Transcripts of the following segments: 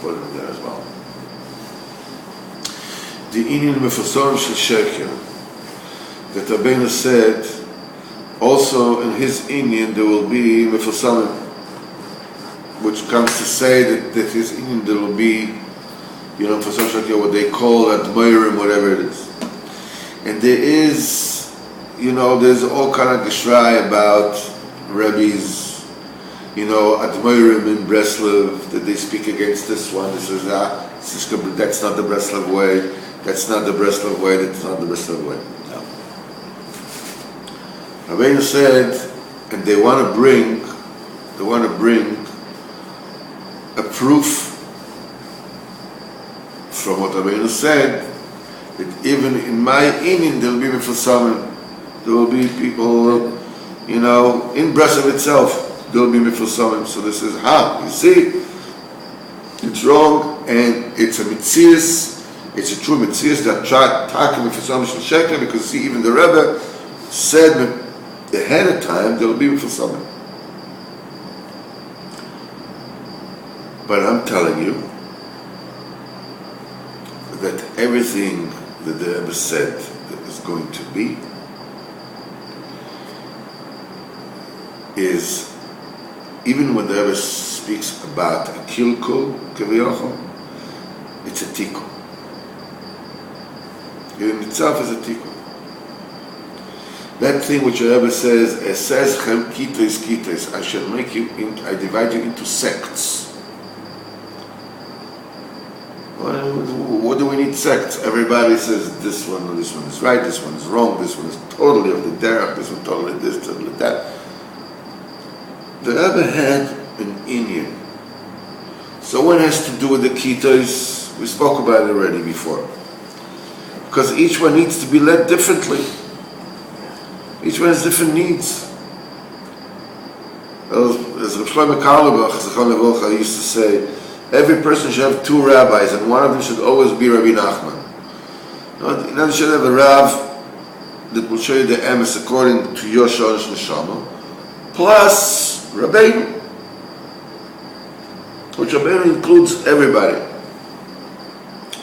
put it in there as well. The Inyan Mefosorim Shel Sheker, that Rabbeinu said, also in his Inyan there will be Mefosorim, which comes to say that his Inyan there will be, Mefosorim Shel Sheker, what they call Admoirim, whatever it is. And there is, there's all kind of geshrai about rabbis, Admoirim in Breslov, that they speak against this one. This is that's not the Breslov way. That's not the Breslov way. That's not the Breslov way. No. Rabbeinu said, and they want to bring a proof from what Rabbeinu said, that even in my inyan there will be mefosamim. There will be people, in Breslov itself. There will be mefosamim. So this is you see, it's wrong, and it's a mitzias. It's a true mitzias that talking mefosamim shel sheker, because see, even the Rebbe said ahead of time there will be mefosamim. But I'm telling you that everything that the Rebbe said that is going to be is, even when the Rebbe speaks about a kilkul, kaviyachol, it's a tikkun. It in itself is a tikkun. That thing which the Rebbe says, it says, kitos, I shall make you, I divide you into sects. What do we need sects? Everybody says this one is right, this one is wrong, this one is totally of the derech, this one totally this, totally that. The Rebbe had an inyan. So one has to do with the kitos. We spoke about it already before. Because each one needs to be led differently. Each one has different needs. As Rav Shlomo Karlebach, Zichron Levucha, used to say, every person should have two rabbis, and one of them should always be Rabbi Nachman. You should have a Rav that will show you the emes according to your shorish neshama, plus Rabbeinu, which Rabbeinu includes everybody.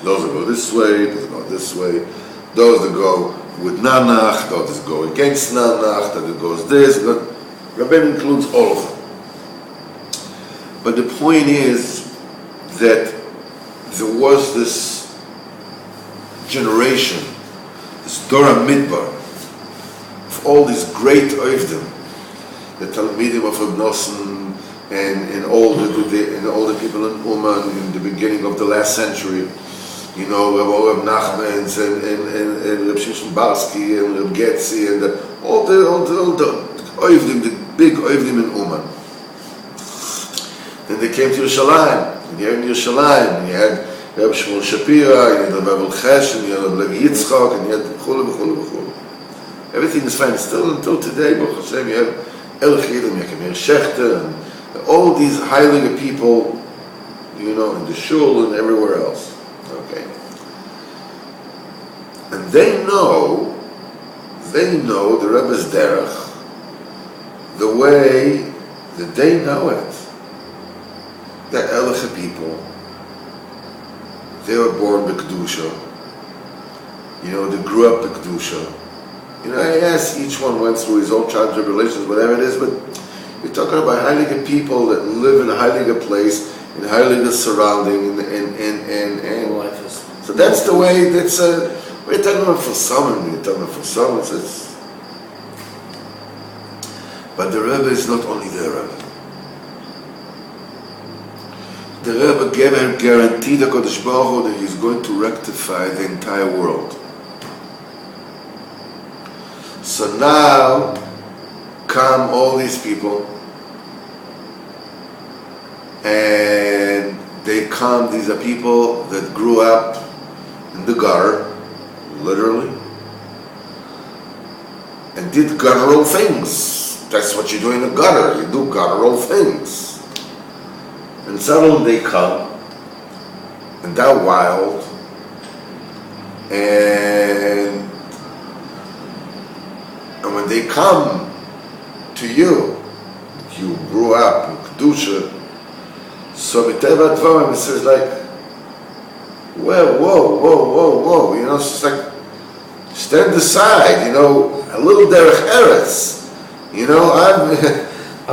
Those that go this way, those that go this way, those that go with Nanach, those that go against Nanach, that goes this. Rabbeinu includes all of them. But the point is that there was this generation, this Dora Midbar, of all these great Oivdim, the Talmidim of Reb Nosson, and all the people in Uman in the beginning of the last century, all Reb Nachmans and Reb Shimshon Barsky and Reb Getzi and all the Oivdim, the big Oivdim in Uman. Then they came to Yerushalayim. And here in Yerushalayim, you had Reb Shmuel Shapira, you had Reb Abel Chesh, and you had Reb Levi Yitzchak, and you had Chulu. Everything is fine. Still until today, Baruch Hashem, you have Elchidim, Yekimir Shechter, and all these heilige people, in the shul and everywhere else. Okay. And they know the Rebbe's derech, the way that they know it. The Eliche people, they were born b'kedusha, they grew up b'kedusha. Yes, each one went through his own trials, tribulations, whatever it is, but you're talking about heilige people that live in a heilige place, in a heilige surrounding, and so that's the way. We're talking about for someone. But the Rebbe is not only the Rebbe. The Rebbe guaranteed the Kodesh Baruch Hu that he's going to rectify the entire world. So now come all these people, and these are people that grew up in the gutter, literally, and did guttural things. That's what you do in the gutter, you do guttural things. And suddenly they come, and they're wild, and when they come to you, you grew up in Kedusha, So Miteva Dvarim, it says like, whoa, you know, it's just like, stand aside, you know, a little derech eretz, you know, I've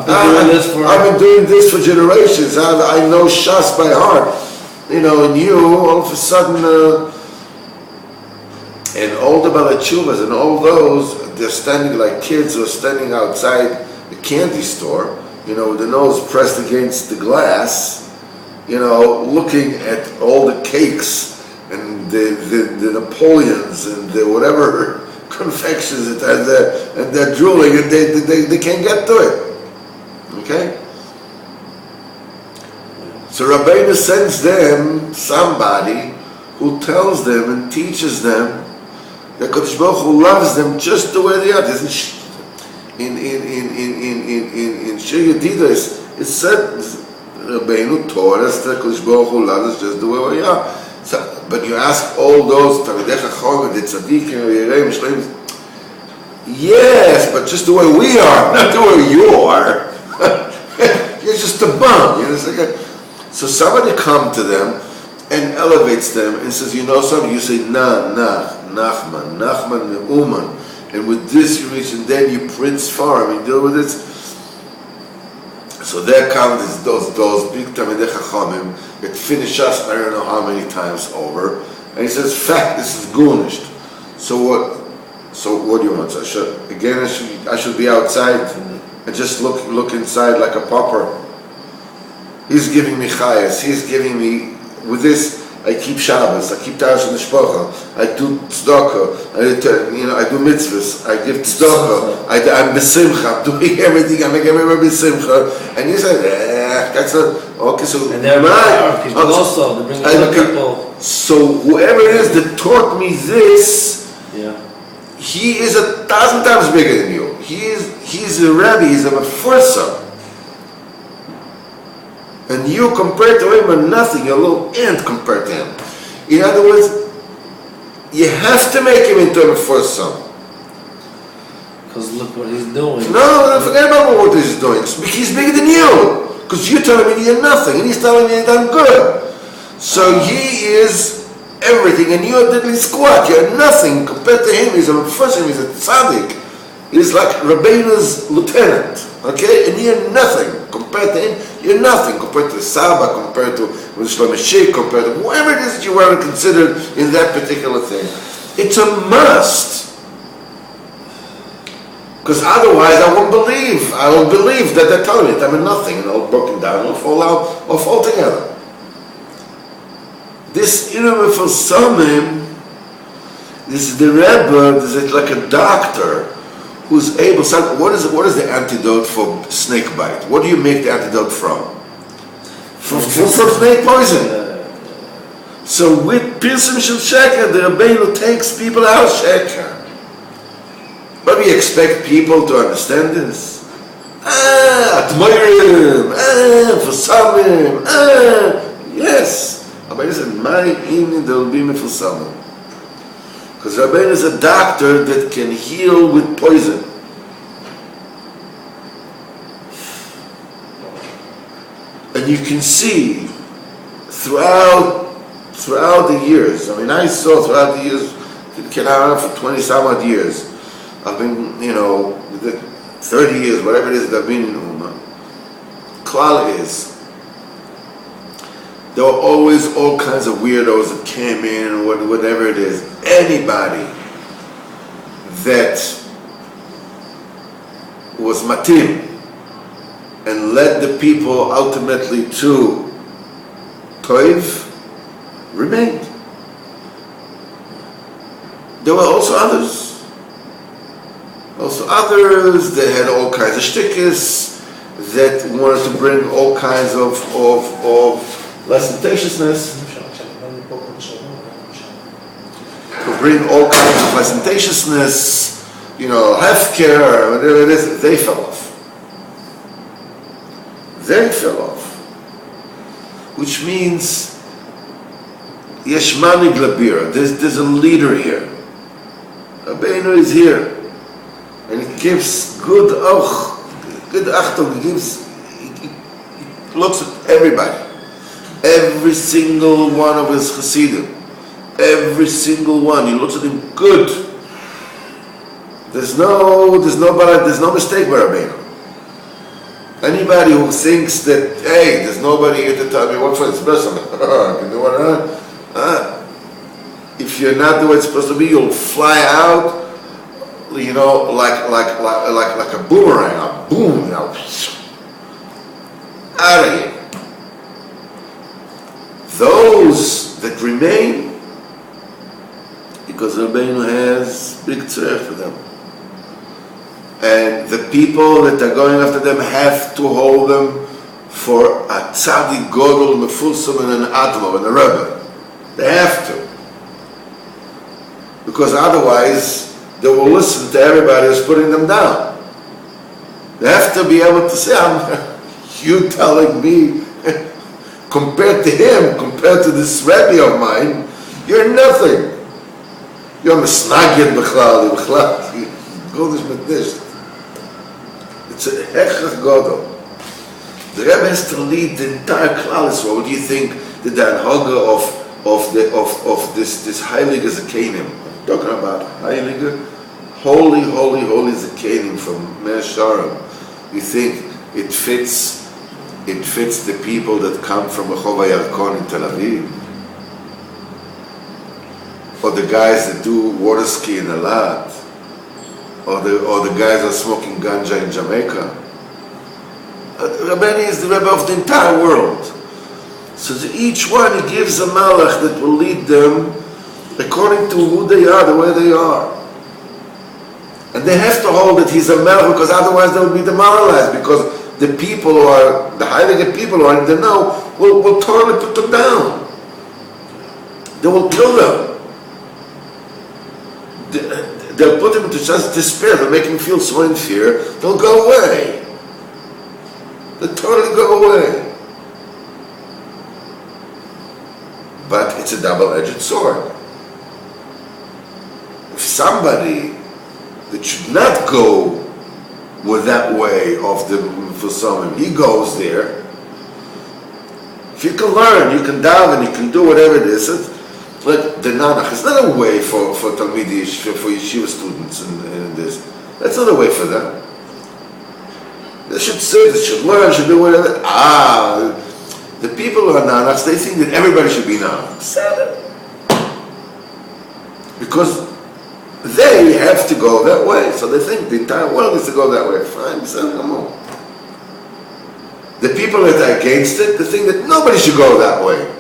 been doing this for generations, I know Shas by heart, you know, and you, all of a sudden, and all the Balachuvas and all those, they're standing like kids or standing outside the candy store, you know, with the nose pressed against the glass, you know, looking at all the cakes and the Napoleons and the whatever confections it has there, and they're drooling and they can't get to it. Okay? So Rabbeinu sends them somebody who tells them and teaches them that Kodesh Baruch Hu loves them just the way they are. In Shir Yedidas, it said Rabbeinu taught us that Kodesh Baruch Hu loves us just the way we are. So, but you ask all those Talmidei Chacham, the Tzadikim, Yerei Mishleim, yes, but just the way we are, not the way you are. You're just a bum. You know, it's like so somebody come to them and elevates them and says, you know something? You say, Nachman, Uman. And with this you reach, and then you Prince Farm, you deal with it. So there come those big Talmidei Chachamim that finish us I don't know how many times over. And he says, fact, this is gunished. So what do you want? I should be outside and just look inside like a pauper. He's giving me chayas, he's giving me, with this, I keep Shabbos, I keep Taras Mishpacha, I do tzedakah, I do mitzvahs, I give tzedakah, I'm besimcha, I'm doing everything, I make everywhere besimcha, and he said, that's a, okay, so, and they're people also, they bring other people. So whoever it is that taught me this, yeah, he is 1,000 times bigger than you. He's a Rebbe, he's a Meforsa. And you compared to him are nothing, you're a little ant compared to him. In other words, you have to make him into a Meforsa. Because look what he's doing. No, forget about what he's doing. He's bigger than you. Because you're telling me you're nothing, and he's telling me that I'm good. So he is everything, and you're diddly squat. You're nothing compared to him. He's a Meforsa, he's a tzaddik. He's like Rabbeinu's lieutenant, okay? And you're nothing compared to him. You're nothing compared to Saba, compared to Shlomo Sheikh, compared to whoever it is that you were considered in that particular thing. It's a must, because otherwise I won't believe. I will believe that they're telling me that I'm a nothing, and I'll broken down, I'll fall out, I'll fall together. This Iram for Samim, this is the Rebbe. This is like a doctor who's able. What is the antidote for snake bite? What do you make the antidote from? From snake poison. So with Pirsim Shel Sheker, the Rabbeinu takes people out of Sheker. But we expect people to understand this. Atmoirim, for Samim, yes. Rabbeinu said, my evening there will be for Samim. Because Rabbeinu is a doctor that can heal with poison. And you can see throughout the years, I mean, I saw throughout the years, for 20 some odd years, I've been, 30 years, whatever it is that I've been in Ummah. Klal is, there were always all kinds of weirdos that came in, whatever it is. Anybody that was matim and led the people ultimately to Toiv remained. There were also others. That had all kinds of shtickers, that wanted to bring all kinds of licentiousness, hefker, whatever it is. They fell off. Which means Yeshmani Glabira. There's a leader here. Rabbeinu is here. And he gives good achtung, he looks at everybody. every single one of his Hasidim, every single one, he looks at him good. There's no mistake by Rabbeinu. Anybody who thinks that, hey, there's nobody here to tell me what for it's Breslov, can do what if you're not the way it's supposed to be, you'll fly out, like a boomerang, a boom, out of here. Those that remain, because Rabbeinu has big tzarech for them. And the people that are going after them have to hold them for a tzaddik godol, mefusam, and an atma, and a rebbe. They have to. Because otherwise, they will listen to everybody who's putting them down. They have to be able to say, you telling me, compared to him, compared to this rebbe of mine, you're nothing. You're misnagid b'chlal, Godish Medish. It's a hechach godol. The Rebbe has to lead the entire Klal Yisrael. What do you think that the anhaga of this heilige Zakanim? I'm talking about heilige, holy Zakanim from Mea Sharim. You think it fits the people that come from Rehov HaYarkon in Tel Aviv? Or the guys that do water ski in Eilat? Or the guys that are smoking ganja in Jamaica? Rabbeinu is the Rebbe of the entire world. So to each one he gives a malach that will lead them according to who they are, the way they are. And they have to hold that he's a malach, because otherwise they will be demoralized, because the people who are, the heilige people who are in the know, will totally put them down. They will kill them. They'll put him into just despair. They'll make him feel so in fear. They'll go away. They'll totally go away. But it's a double-edged sword. If somebody that should not go with that way of the Mufassamim, he goes there. If you can learn, you can daven, you can do whatever it is. Like the Nanach is not a way for Talmidi, for yeshiva students and this. That's not a way for them. They should sit, they should learn, should do whatever. The people who are Nanachs, they think that everybody should be Nanachs. Because they have to go that way. So they think the entire world is to go that way. Fine, come on. The people that are against it, they think that nobody should go that way.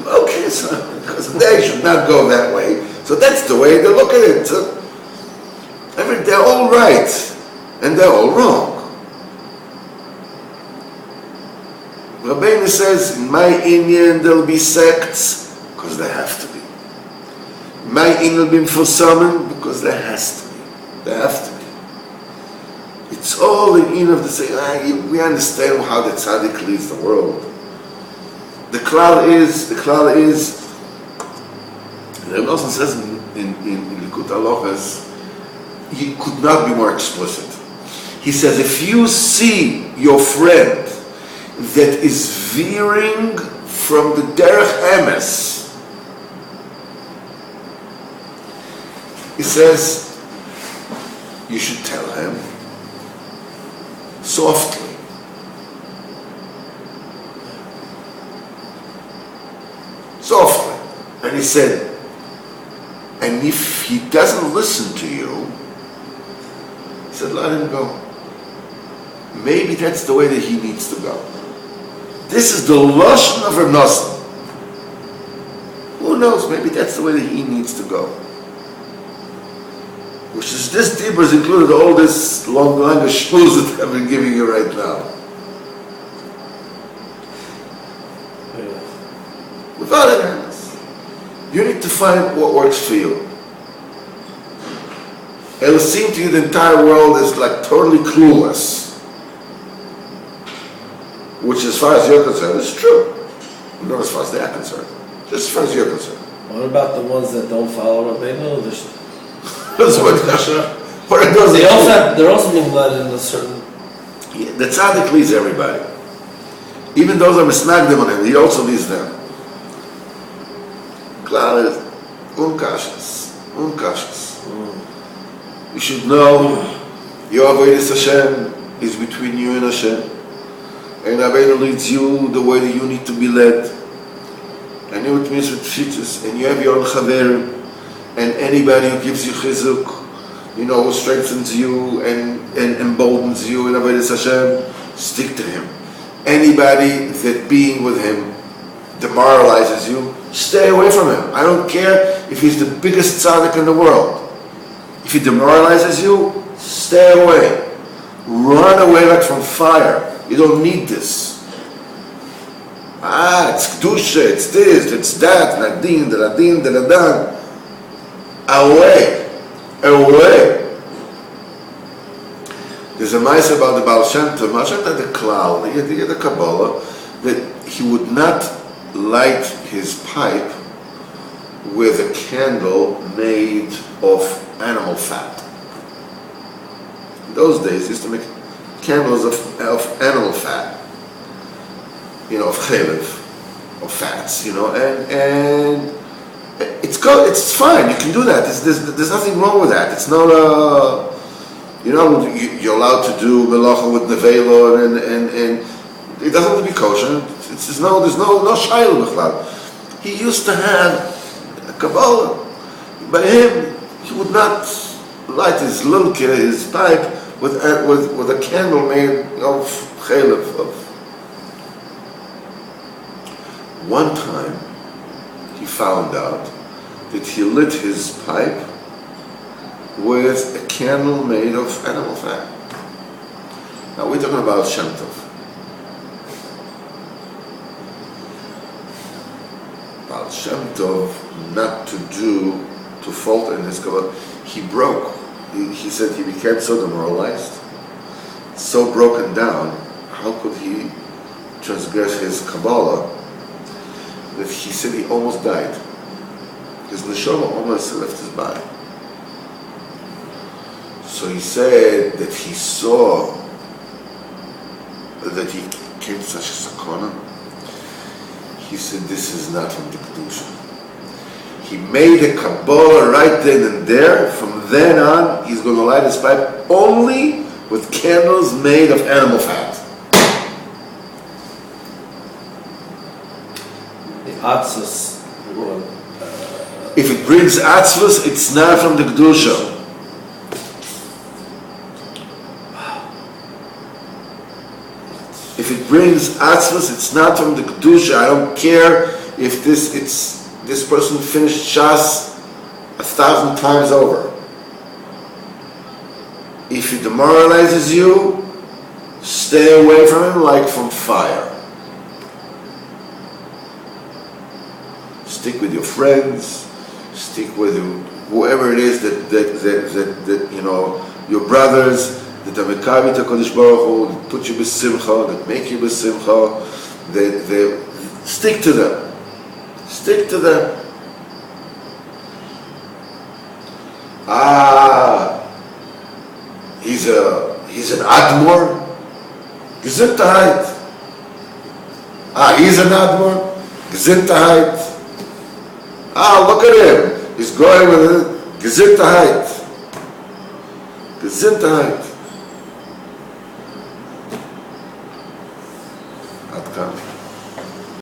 Okay, so because they should not go that way. So that's the way they look at it. So, they're all right, and they're all wrong. Rabbeinu says, in my Inyan there'll be sects, because there have to be. My Inyan will be Mefussamim, because there has to be. There have to be. It's all in Inyan of the saying, we understand how the tzaddik leads the world. The klal is, the Rebbe also says in Likut Alochas, he could not be more explicit. He says, if you see your friend that is veering from the derech emes, he says, you should tell him softly. Softly. And he said, and if he doesn't listen to you, he said, let him go. Maybe that's the way that he needs to go. This is the lashon of Reb Nosson. Who knows? Maybe that's the way that he needs to go. Which is, this dibur has included all this long shmooze that I've been giving you right now. Without it, you need to find what works for you. It'll seem to you the entire world is like totally clueless. Which, as far as you're concerned, is true. Not as far as they are concerned. Just as far as you're concerned. What about the ones that don't follow Rabbeinu? They're also being led in a certain... Yeah, the tzaddik leads everybody. Even those are misnagdim on him, he also leaves them. Klar is unkashas. You should know your avodas Hashem is between you and Hashem, and Rabbeinu leads you the way that you need to be led. And you with mitzvot pshitus, and you have your own chaverim, and anybody who gives you chizuk, who strengthens you and emboldens you in avodas Hashem, stick to him. Anybody that being with him demoralizes you, stay away from him. I don't care if he's the biggest tzaddik in the world. If he demoralizes you, stay away. Run away like from fire. You don't need this. It's kedusha, it's this, it's that, nadin, daladin, daladan. Away. There's a mice about the Baal Shem Tov. Baal Shem Tov had the cloud, he had the Kabbalah, that he would not light his pipe with a candle made of animal fat. In those days, he used to make candles of animal fat, of chalev, of fats, and it's good, it's fine, you can do that. There's nothing wrong with that. It's not you're allowed to do melacha with nevela, and it doesn't have to be kosher. There's no shayla b'chlal. He used to have a Kabbalah. By him, he would not light his pipe with a candle made of chalev. One time, he found out that he lit his pipe with a candle made of animal fat. Now we're talking about Shem Tov. Baal Shem Tov, not to fault in his Kabbalah, he broke. He said he became so demoralized, so broken down, how could he transgress his Kabbalah, that he said he almost died. His neshama almost left his body. So he said that he saw that he came to such a sakana. He said, this is not from the Kedusha. He made a Kabbalah right then and there. From then on, he's going to light his pipe only with candles made of animal fat. The Atzvus. If it brings Atzvus, it's not from the Kedusha. If it brings Atzvus, it's not from the Kedusha. I don't care if this person finished Shas 1,000 times over. If he demoralizes you, stay away from him like from fire. Stick with your friends, stick with whoever it is that your brothers, that are mekavi to Kodesh Baruch Hu, that put you b'simcha, that make you b'simcha, they stick to them. Stick to them. He's an Admor. Gesundheit. He's an Admor. Gesundheit. Look at him. He's going with it. Gesundheit. Gesundheit.